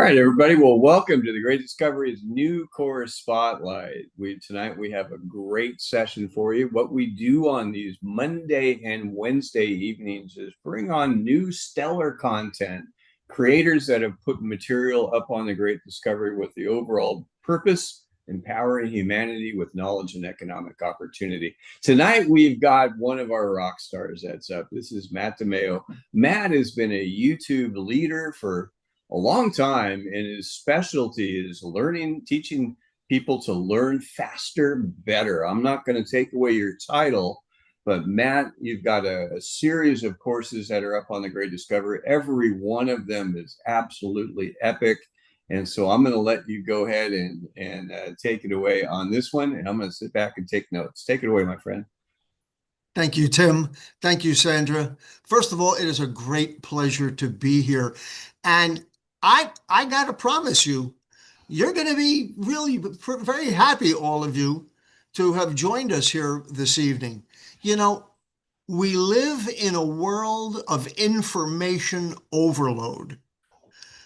right, everybody. Well, welcome to the Great Discovery's new course spotlight. Tonight we have a great session for you. What we do on these Monday and Wednesday evenings is bring on new stellar content, creators that have put material up on the Great Discovery with the overall purpose, empowering humanity with knowledge and economic opportunity. Tonight we've got one of our rock stars that's up. This is Matt DiMaio. Matt has been a YouTube leader for a long time, and his specialty is learning, teaching people to learn faster, better. I'm not going to take away your title, but Matt, you've got a series of courses that are up on the Great Discovery. Every one of them is absolutely epic. And so I'm going to let you go ahead and take it away on this one. And I'm going to sit back and take notes. Take it away, my friend. Thank you, Tim. Thank you, Sandra. First of all, it is a great pleasure to be here. And I got to promise you, you're going to be really very happy, all of you, to have joined us here this evening. You know, we live in a world of information overload.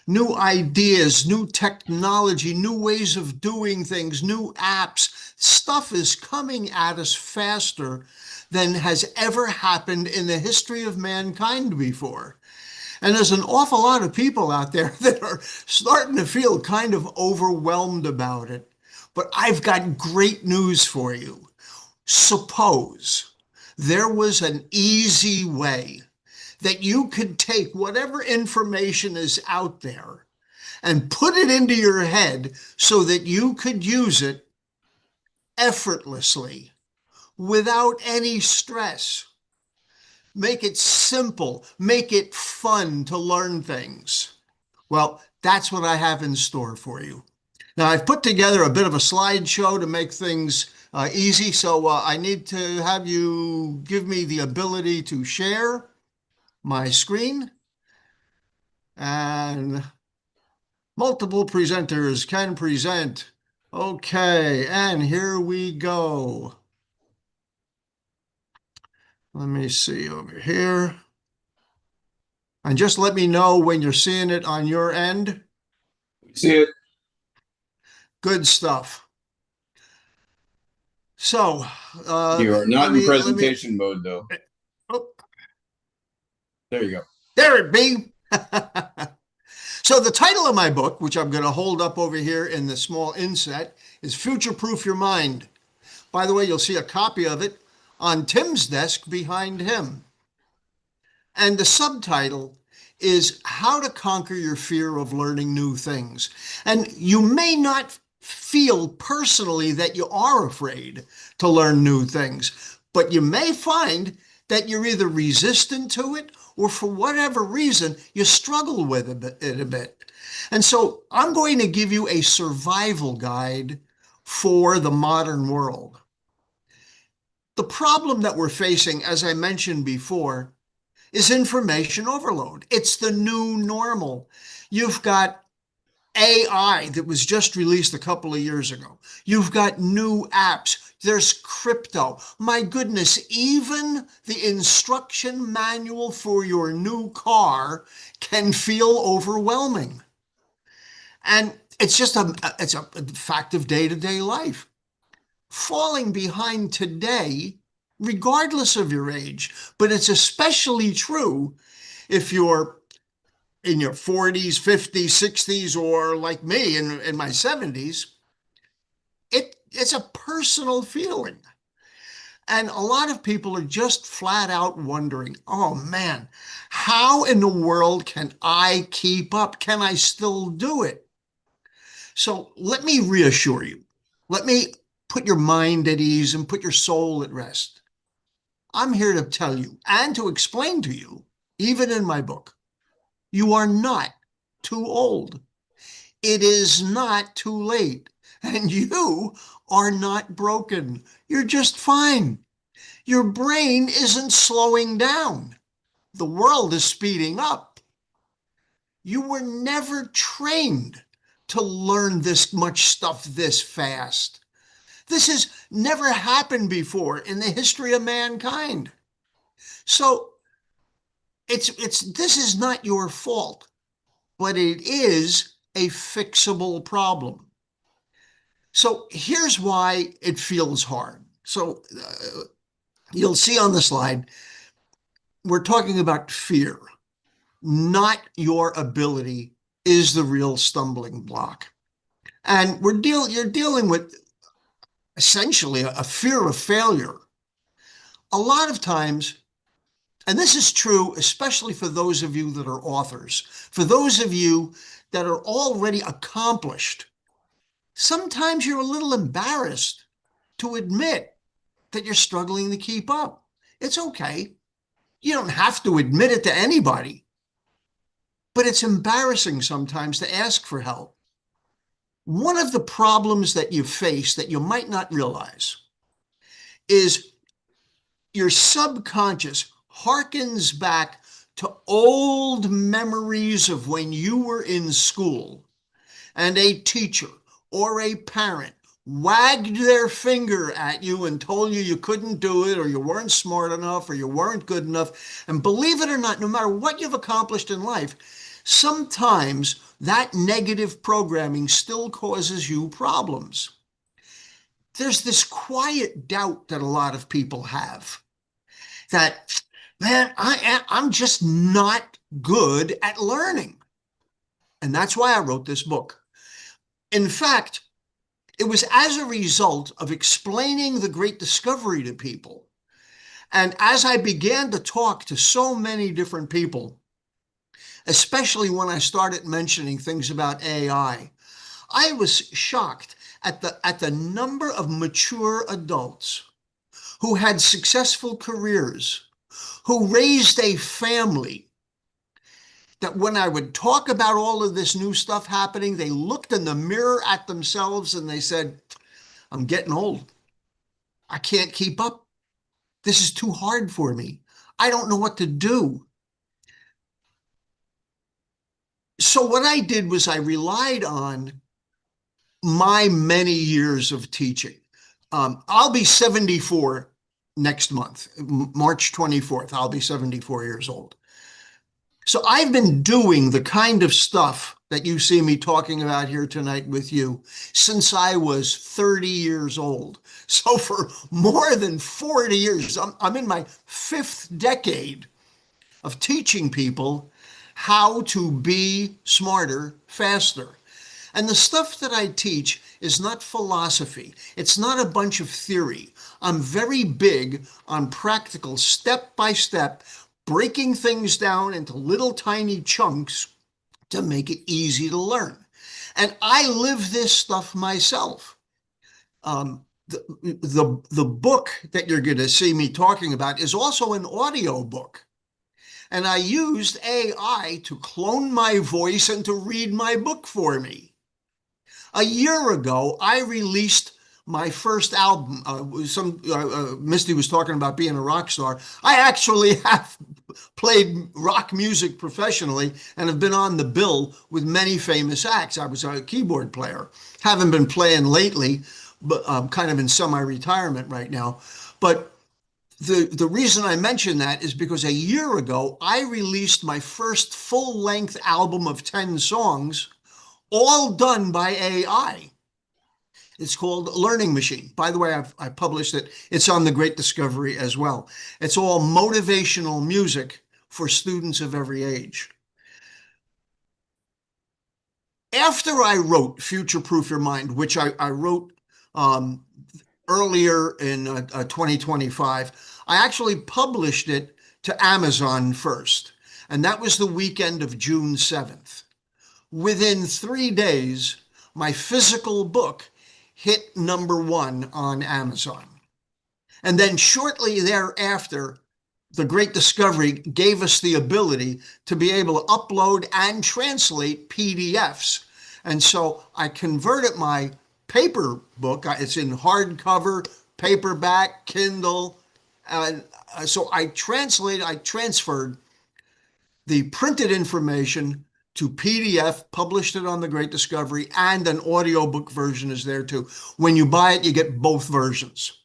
New ideas, new technology, new ways of doing things, new apps. Stuff is coming at us faster than has ever happened in the history of mankind before. And there's an awful lot of people out there that are starting to feel kind of overwhelmed about it. But I've got great news for you. Suppose there was an easy way that you could take whatever information is out there and put it into your head so that you could use it effortlessly without any stress. Make it simple, make it fun to learn things. Well, that's what I have in store for you. Now, I've put together a bit of a slideshow to make things easy, so I need to have you give me the ability to share my screen. And multiple presenters can present. Okay, and here we go. Let me see over here. And just let me know when you're seeing it on your end. See it. Good stuff. So, You are not let in me, presentation mode, though. Oh, There you go. there it be. So the title of my book, which I'm going to hold up over here in the small inset, is Future Proof Your Mind. By the way, you'll see a copy of it on Tim's desk behind him. And the subtitle is How to Conquer Your Fear of Learning New Things. And you may not feel personally that you are afraid to learn new things, but you may find that you're either resistant to it or for whatever reason, you struggle with it a bit. And so I'm going to give you a survival guide for the modern world. The problem that we're facing, as I mentioned before, is information overload. It's the new normal. You've got AI that was just released a couple of years ago. You've got new apps. There's crypto. My goodness, even the instruction manual for your new car can feel overwhelming. And it's just it's a fact of day-to-day life. Falling behind today, regardless of your age, but it's especially true if you're in your 40s, 50s, 60s, or like me in my 70s, it's a personal feeling. And a lot of people are just flat out wondering, oh man, how in the world can I keep up? Can I still do it? So let me reassure you. Let me put your mind at ease and put your soul at rest. I'm here to tell you and to explain to you, even in my book, you are not too old. It is not too late. And you are not broken. You're just fine. Your brain isn't slowing down. The world is speeding up. You were never trained to learn this much stuff this fast. This has never happened before in the history of mankind. So this is not your fault, but it is a fixable problem. So here's why it feels hard. So you'll see on the slide, we're talking about fear, not your ability is the real stumbling block. And you're dealing with essentially a fear of failure. A lot of times, and this is true, especially for those of you that are authors, for those of you that are already accomplished, sometimes you're a little embarrassed to admit that you're struggling to keep up. It's okay. You don't have to admit it to anybody, but it's embarrassing sometimes to ask for help. One of the problems that you face that you might not realize is your subconscious harkens back to old memories of when you were in school and a teacher or a parent wagged their finger at you and told you you couldn't do it or you weren't smart enough or you weren't good enough. And believe it or not, no matter what you've accomplished in life, sometimes that negative programming still causes you problems. There's this quiet doubt that a lot of people have that, man, I'm just not good at learning. And that's why I wrote this book. In fact, it was as a result of explaining the Great Discovery to people. And as I began to talk to so many different people, especially when I started mentioning things about AI, I was shocked at the number of mature adults who had successful careers, who raised a family, that when I would talk about all of this new stuff happening, they looked in the mirror at themselves and they said, I'm getting old. I can't keep up. This is too hard for me. I don't know what to do. So what I did was I relied on my many years of teaching. I'll be 74 next month, March 24th. I'll be 74 years old. So I've been doing the kind of stuff that you see me talking about here tonight with you since I was 30 years old. So for more than 40 years, I'm in my fifth decade of teaching people how to be smarter, faster. And the stuff that I teach is not philosophy. It's not a bunch of theory. I'm very big on practical, step by step, breaking things down into little tiny chunks to make it easy to learn. And I live this stuff myself. The book that you're going to see me talking about is also an audio book. And I used AI to clone my voice and to read my book for me. A year ago, I released my first album. Misty was talking about being a rock star. I actually have played rock music professionally and have been on the bill with many famous acts. I was a keyboard player. Haven't been playing lately, but I'm kind of in semi-retirement right now. But the reason I mention that is because a year ago, I released my first full-length album of 10 songs, all done by AI. It's called Learning Machine. By the way, I published it. It's on the Great Discovery as well. It's all motivational music for students of every age. After I wrote Future Proof Your Mind, which I wrote earlier in 2025, I actually published it to Amazon first. And that was the weekend of June 7th. Within 3 days, my physical book hit #1 on Amazon. And then shortly thereafter, the Great Discovery gave us the ability to be able to upload and translate PDFs. And so I converted my paper book, it's in hardcover, paperback, Kindle. And so I transferred the printed information to PDF, published it on the Great Discovery, and an audiobook version is there too. When you buy it, you get both versions.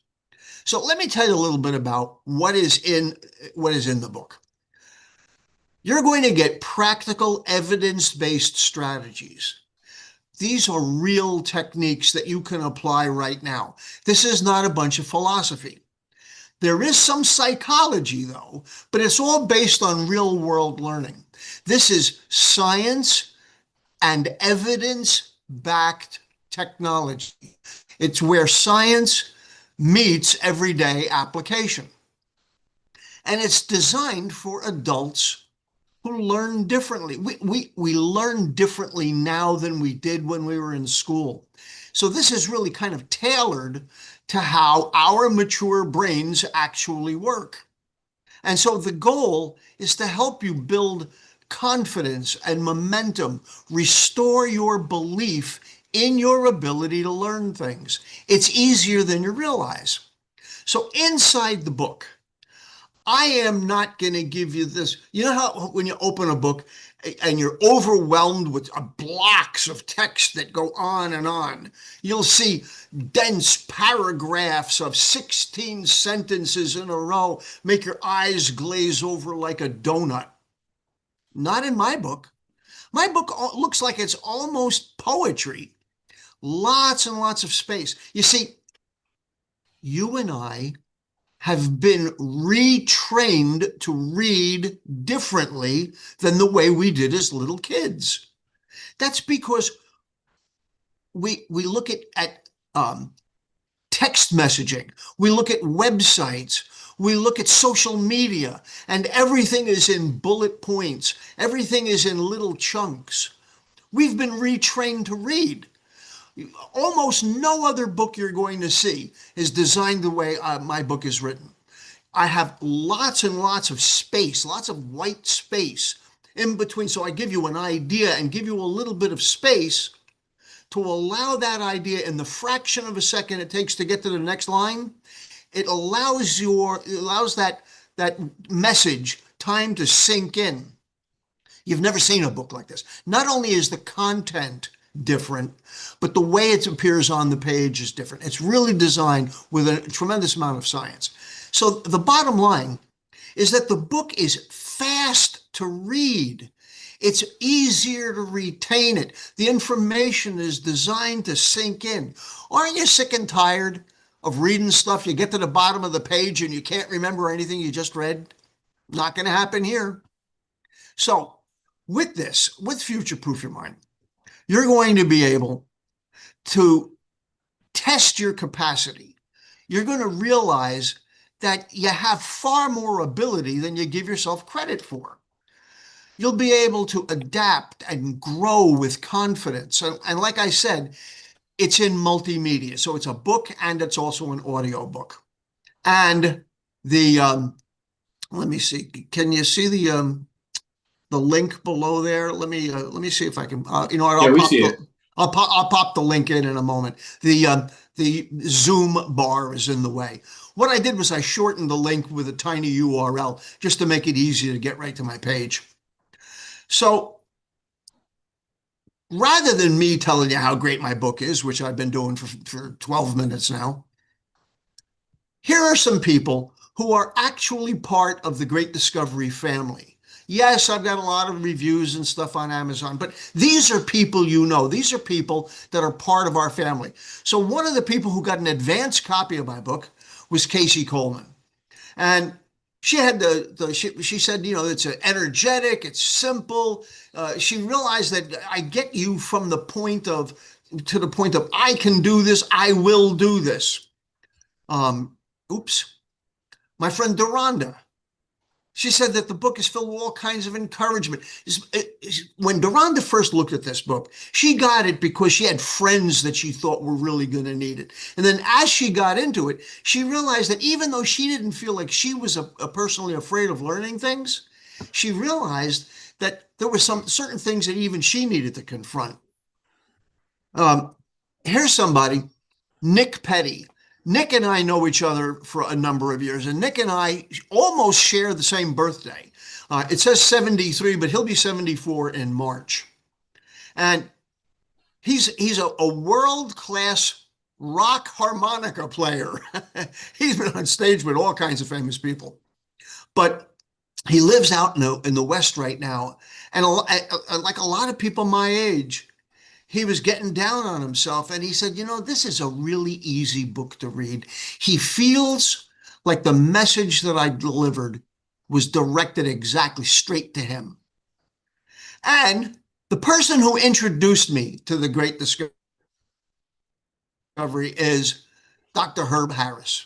So let me tell you a little bit about what is in the book. You're going to get practical, evidence-based strategies these are real techniques that you can apply right now. This is not a bunch of philosophy. There is some psychology, though, but it's all based on real-world learning. This is science and evidence-backed technology. It's where science meets everyday application. And it's designed for adults who learn differently. We learn differently now than we did when we were in school. So this is really kind of tailored to how our mature brains actually work. And so the goal is to help you build confidence and momentum, restore your belief in your ability to learn things. It's easier than you realize. So inside the book, I am not going to give you this. You know how when you open a book and you're overwhelmed with blocks of text that go on and on, you'll see dense paragraphs of 16 sentences in a row make your eyes glaze over like a donut. Not in my book. My book looks like it's almost poetry. Lots and lots of space. You see, you and I have been retrained to read differently than the way we did as little kids. That's because we look at text messaging, we look at websites, we look at social media, and everything is in bullet points. Everything is in little chunks. We've been retrained to read. Almost no other book you're going to see is designed the way my book is written. I have lots and lots of space, lots of white space in between. So I give you an idea and give you a little bit of space to allow that idea in the fraction of a second it takes to get to the next line. It allows that message time to sink in. You've never seen a book like this. Not only is the content different, but the way it appears on the page is different. It's really designed with a tremendous amount of science. So the bottom line is that the book is fast to read. It's easier to retain it. The information is designed to sink in. Aren't you sick and tired of reading stuff? You get to the bottom of the page and you can't remember anything you just read? Not going to happen here. So with this, with Future Proof Your Mind, you're going to be able to test your capacity. You're going to realize that you have far more ability than you give yourself credit for. You'll be able to adapt and grow with confidence. And like I said, it's in multimedia. So it's a book and it's also an audio book. And let me see, can you see the link below there? Let me see if I can. Yeah, we see it. I'll pop the link in a moment. The Zoom bar is in the way. What I did was I shortened the link with a tiny URL just to make it easier to get right to my page. So rather than me telling you how great my book is, which I've been doing for 12 minutes now, here are some people who are actually part of the Great Discovery family. Yes, I've got a lot of reviews and stuff on Amazon, but these are people you know. These are people that are part of our family. So one of the people who got an advance copy of my book was Casey Coleman. And she had she said, you know, it's energetic, it's simple. She realized that I get you from the point of, to the point of, I can do this, I will do this. Oops. My friend Deronda, she said that the book is filled with all kinds of encouragement. When Deronda first looked at this book, she got it because she had friends that she thought were really going to need it. And then as she got into it, she realized that even though she didn't feel like she was personally afraid of learning things, she realized that there were some certain things that even she needed to confront. Here's somebody, Nick Petty. Nick and I know each other for a number of years, and Nick and I almost share the same birthday. It says 73, but he'll be 74 in March. And he's a world-class rock harmonica player. He's been on stage with all kinds of famous people. But he lives out in the West right now. And like a lot of people my age, he was getting down on himself, and he said, this is a really easy book to read. He feels like the message that I delivered was directed exactly straight to him. And the person who introduced me to the Great Discovery is Dr. Herb Harris.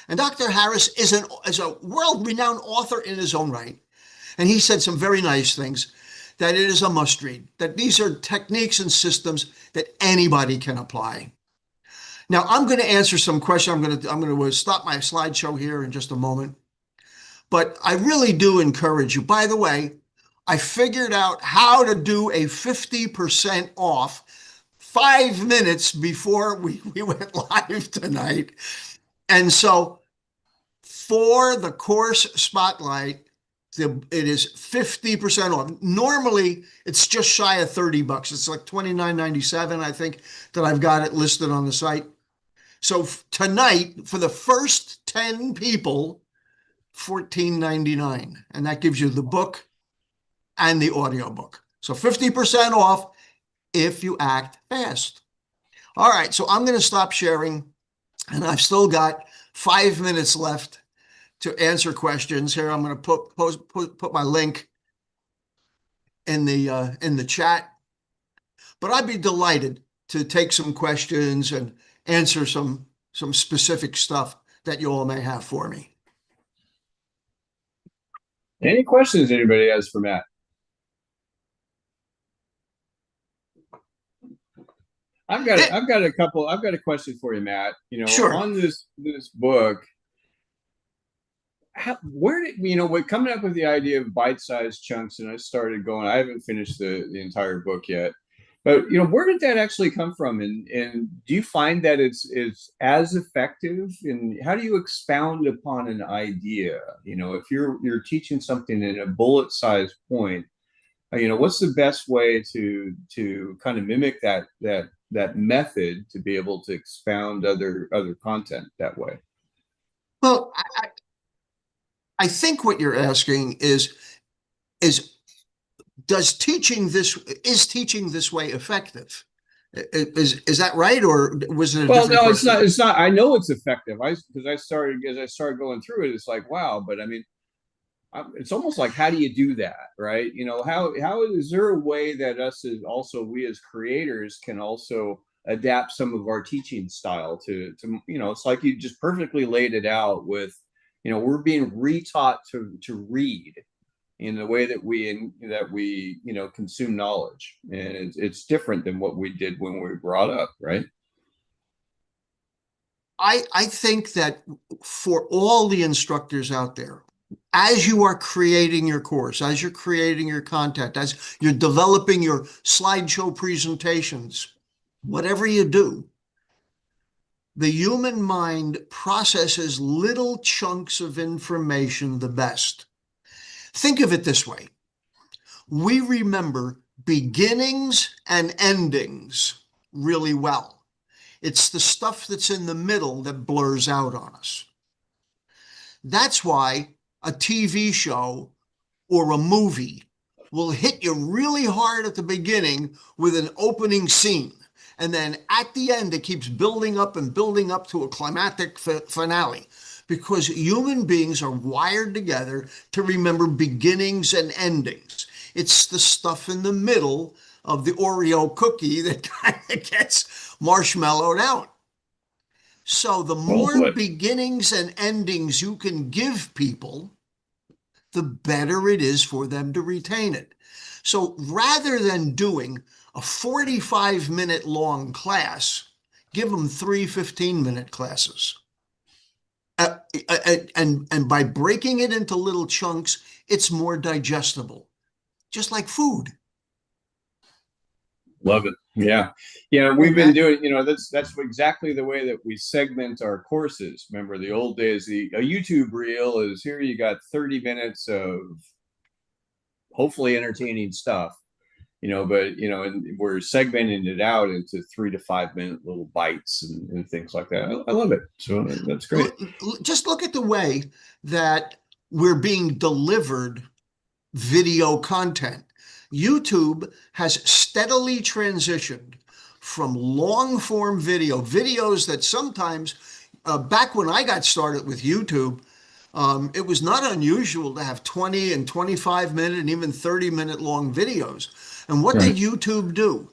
And Dr. Harris is a world-renowned author in his own right. And he said some very nice things, that it is a must read, that these are techniques and systems that anybody can apply. Now, I'm going to answer some questions. I'm going to stop my slideshow here in just a moment. But I really do encourage you. By the way, I figured out how to do a 50% off 5 minutes before we went live tonight. And so for the course spotlight, it is 50% off. Normally, it's just shy of $30. It's like $29.97, I think, that I've got it listed on the site. So tonight, for the first 10 people, $14.99. And that gives you the book and the audiobook. So 50% off if you act fast. All right, so I'm going to stop sharing, and I've still got 5 minutes left to answer questions. Here, I'm going to put my link in the chat. But I'd be delighted to take some questions and answer some specific stuff that you all may have for me. Any questions anybody has for Matt? I've got a question for you, Matt. Sure. On this book, where did we're coming up with the idea of bite-sized chunks, and I started going. I haven't finished the entire book yet, but where did that actually come from? And do you find that it's as effective? And how do you expound upon an idea? If you're teaching something in a bullet-sized point, what's the best way to kind of mimic that method to be able to expound other content that way? Well, I think what you're asking is teaching this way effective? Is that right, or was it a Well, different no, question? it's not. I know it's effective. Because I started going through it, it's like, wow. But I mean, it's almost like, how do you do that, right? How is there a way that we as creators can also adapt some of our teaching style to it's like you just perfectly laid it out with, we're being retaught to read in the way that we consume knowledge, and it's different than what we did when we were brought up, right? I think that for all the instructors out there, as you are creating your course, as you're creating your content, as you're developing your slideshow presentations, whatever you do, the human mind processes little chunks of information the best. Think of it this way. We remember beginnings and endings really well. It's the stuff that's in the middle that blurs out on us. That's why a TV show or a movie will hit you really hard at the beginning with an opening scene. And then at the end, it keeps building up and building up to a climactic finale, because human beings are wired together to remember beginnings and endings. It's the stuff in the middle of the Oreo cookie that kind of gets marshmallowed out. So the more beginnings and endings you can give people, the better it is for them to retain it. So rather than doing a 45-minute long class, give them 3 15-minute classes. And by breaking it into little chunks, it's more digestible, just like food. Love it. Yeah. We've been doing, that's exactly the way that we segment our courses. Remember the old days, a YouTube reel is here. You got 30 minutes of hopefully entertaining stuff, but, and we're segmenting it out into 3 to 5 minute little bites and things like that. I love it. So that's great. Just look at the way that we're being delivered video content. YouTube has steadily transitioned from long form videos that sometimes, back when I got started with YouTube, it was not unusual to have 20 and 25-minute and even 30-minute long videos. And what Right. did YouTube do?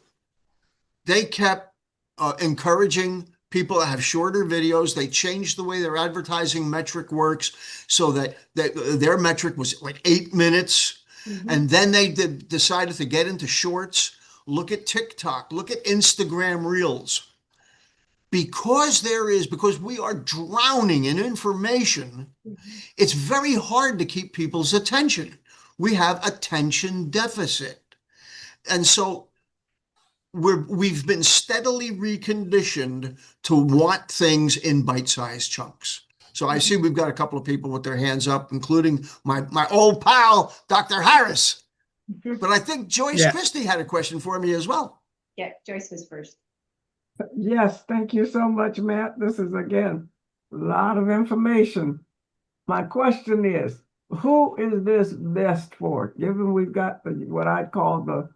They kept encouraging people to have shorter videos. They changed the way their advertising metric works so that their metric was like 8 minutes. And then they decided to get into shorts. Look at TikTok, look at Instagram Reels. Because we are drowning in information, it's very hard to keep people's attention. We have attention deficit. And so we've been steadily reconditioned to want things in bite-sized chunks. So I see we've got a couple of people with their hands up, including my old pal, Dr. Harris. But I think Joyce Yeah. Christie had a question for me as well. Yeah, Joyce was first. Yes, thank you so much, Matt. This is, again, a lot of information. My question is, who is this best for? Given we've got what I'd call the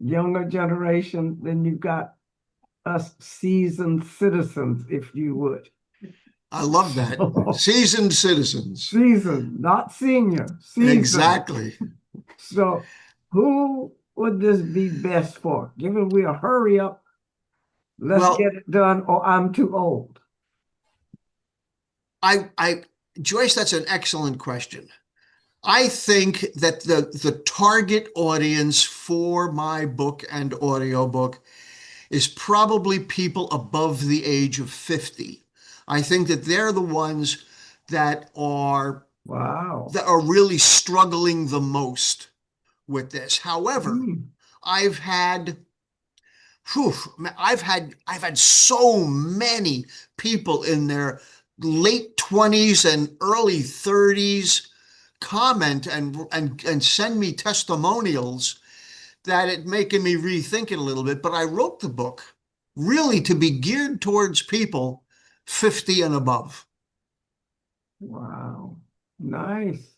younger generation, then you've got us seasoned citizens, if you would. I love that. Seasoned citizens. Seasoned, not senior. Seasoned. Exactly. So who would this be best for? Given we'll hurry up, let's get it done, or I'm too old. Joyce, that's an excellent question. I think that the target audience for my book and audiobook is probably people above the age of 50. I think that they're the ones that are really struggling the most with this. However, I've had so many people in their late 20s and early 30s comment and send me testimonials that it making me rethink it a little bit. But I wrote the book really to be geared towards people 50 and above. Wow. Nice.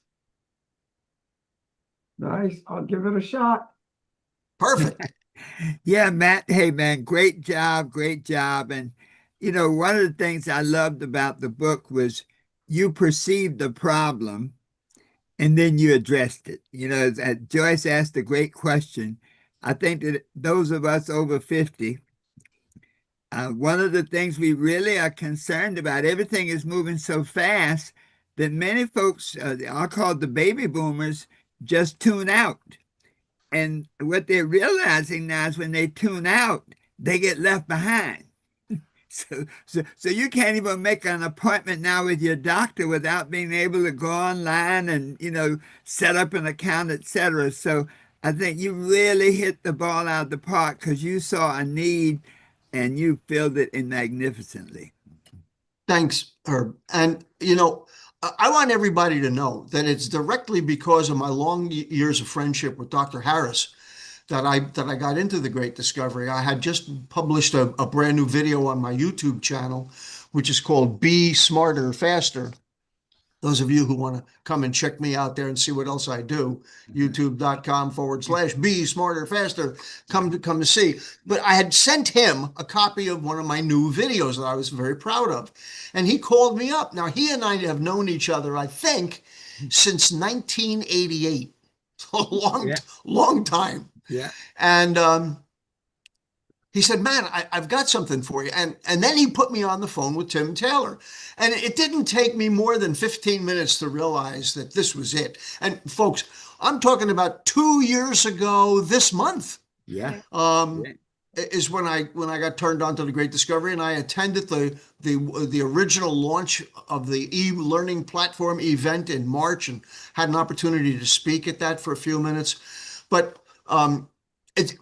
Nice. I'll give it a shot. Perfect. Yeah, Matt. Hey, man, great job. Great job. And, one of the things I loved about the book was you perceived the problem and then you addressed it. Joyce asked a great question. I think that those of us over 50, one of the things we really are concerned about, everything is moving so fast that many folks, I'll call the baby boomers, just tune out. And what they're realizing now is when they tune out, they get left behind. So you can't even make an appointment now with your doctor without being able to go online and, set up an account, etc. So I think you really hit the ball out of the park because you saw a need and you filled it in magnificently. Thanks, Herb. And, I want everybody to know that it's directly because of my long years of friendship with Dr. Harris that I got into the Great Discovery. I had just published a brand new video on my YouTube channel, which is called Be Smarter, Faster. Those of you who want to come and check me out there and see what else I do, youtube.com/Be Smarter, Faster, come to see. But I had sent him a copy of one of my new videos that I was very proud of. And he called me up. Now, he and I have known each other, I think, since 1988. So a long time. Yeah. And he said, man, I've got something for you. And then he put me on the phone with Tim Taylor. And it didn't take me more than 15 minutes to realize that this was it. And folks, I'm talking about 2 years ago this month. Yeah. Is when I got turned on to the Great Discovery, and I attended the original launch of the e-learning platform event in March and had an opportunity to speak at that for a few minutes. But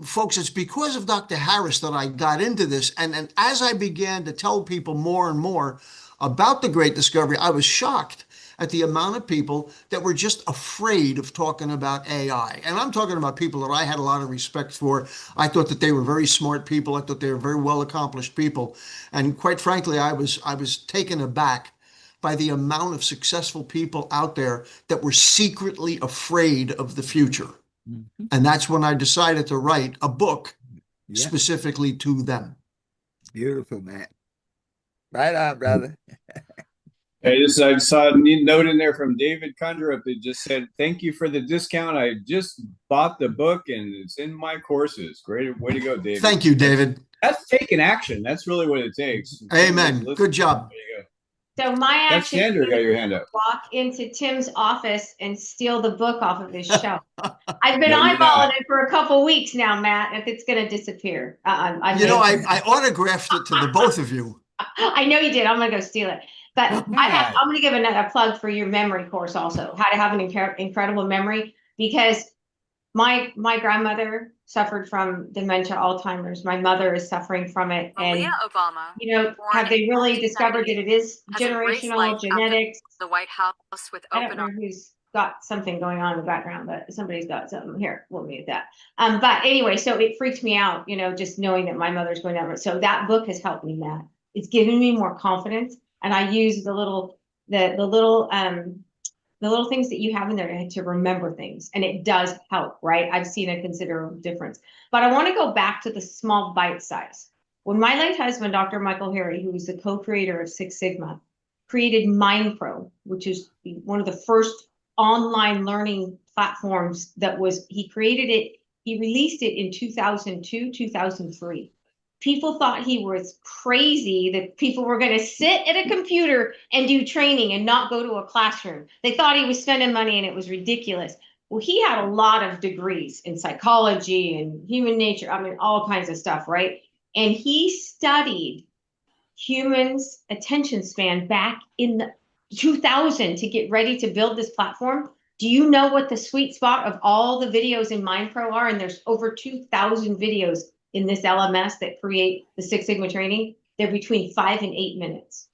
folks, it's because of Dr. Harris that I got into this. And as I began to tell people more and more about the Great Discovery, I was shocked at the amount of people that were just afraid of talking about AI. And I'm talking about people that I had a lot of respect for. I thought that they were very smart people. I thought they were very well accomplished people. And quite frankly, I was taken aback by the amount of successful people out there that were secretly afraid of the future. And that's when I decided to write a book specifically to them. Beautiful, Matt. Right on, brother. Hey, I saw a neat note in there from David Kundrup that just said, "Thank you for the discount. I just bought the book and it's in my courses." Great way to go, David. Thank you, David. That's taking action. That's really what it takes. Amen. Good job. There you go. So my That's action Sandra. is Got your hand up. walk into Tim's office and steal the book off of his shelf. I've been No, you're eyeballing not. it for a couple weeks now, Matt. If it's going to disappear, You know, I autographed it to the both of you. I know you did. I'm going to go steal it. But Matt. I'm going to give another plug for your memory course also, how to have an incredible memory, because my grandmother suffered from dementia, Alzheimer's. My mother is suffering from it. And, Obama, you know, have they really discovered that it is generational genetics? the White House with I don't know who's got something going on in the background, but somebody's got something here. We'll mute that. But anyway, so it freaked me out, you know, just knowing that my mother's going down. So that book has helped me, Matt. It's given me more confidence. And I use the little things that you have in there to remember things. And it does help, right? I've seen a considerable difference. But I want to go back to the small bite size. When my late husband, Dr. Michael Harry, who was the co-creator of Six Sigma, created MindPro, which is one of the first online learning platforms he created it, he released it in 2002, 2003. People thought he was crazy that people were going to sit at a computer and do training and not go to a classroom. They thought he was spending money and it was ridiculous. Well, he had a lot of degrees in psychology and human nature. I mean, all kinds of stuff, right? And he studied humans' attention span back in the 2000 to get ready to build this platform. Do you know what the sweet spot of all the videos in MindPro are? And there's over 2,000 videos in this LMS that create the Six Sigma training. They're between 5 and 8 minutes.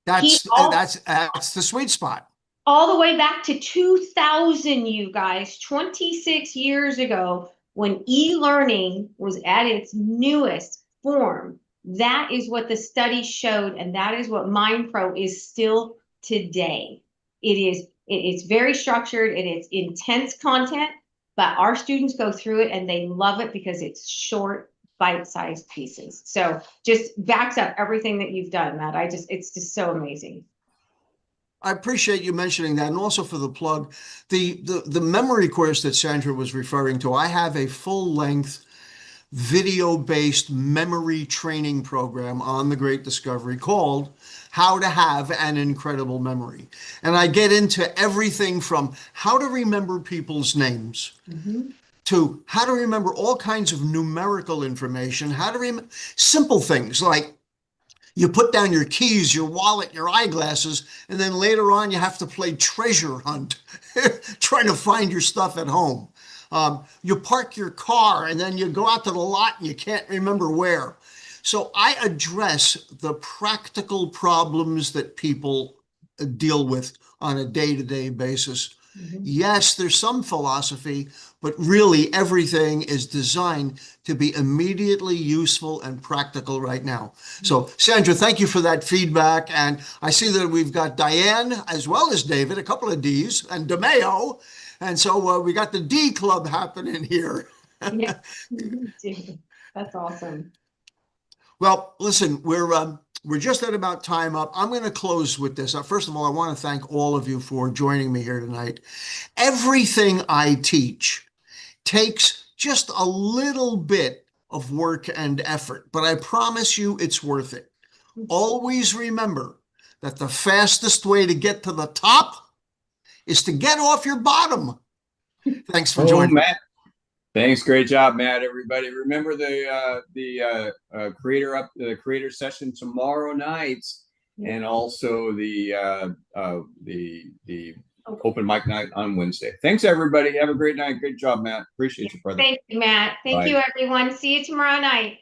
That's the sweet spot. All the way back to 2000, you guys, 26 years ago, when e-learning was at its newest form. That is what the study showed, and that is what MindPro is still today. It's very structured, it is intense content, but our students go through it and they love it because it's short, bite-sized pieces. So just backs up everything that you've done, Matt. It's just so amazing. I appreciate you mentioning that, and also for the plug, the memory course that Sandra was referring to. I have a full-length video-based memory training program on the Great Discovery called How to Have an Incredible Memory. And I get into everything from how to remember people's names to how to remember all kinds of numerical information, how to remember simple things like you put down your keys, your wallet, your eyeglasses, and then later on you have to play treasure hunt, trying to find your stuff at home. You park your car and then you go out to the lot and you can't remember where. So I address the practical problems that people deal with on a day-to-day basis. Yes, there's some philosophy, but really everything is designed to be immediately useful and practical right now. So Sandra, thank you for that feedback. And I see that we've got Diane as well as David, a couple of D's, and DiMaio. And so we got the D Club happening here. Yeah. That's awesome. Well, listen, we're just at about time up. I'm going to close with this. First of all, I want to thank all of you for joining me here tonight. Everything I teach takes just a little bit of work and effort, but I promise you it's worth it. Always remember that the fastest way to get to the top is to get off your bottom. Thanks for joining. Matt. Thanks. Great job, Matt. Everybody, remember the creator session tomorrow night, and also the open mic night on Wednesday. Thanks, everybody. Have a great night. Good job, Matt. Appreciate you, brother. Thank you, Matt. Thank you, everyone. See you tomorrow night.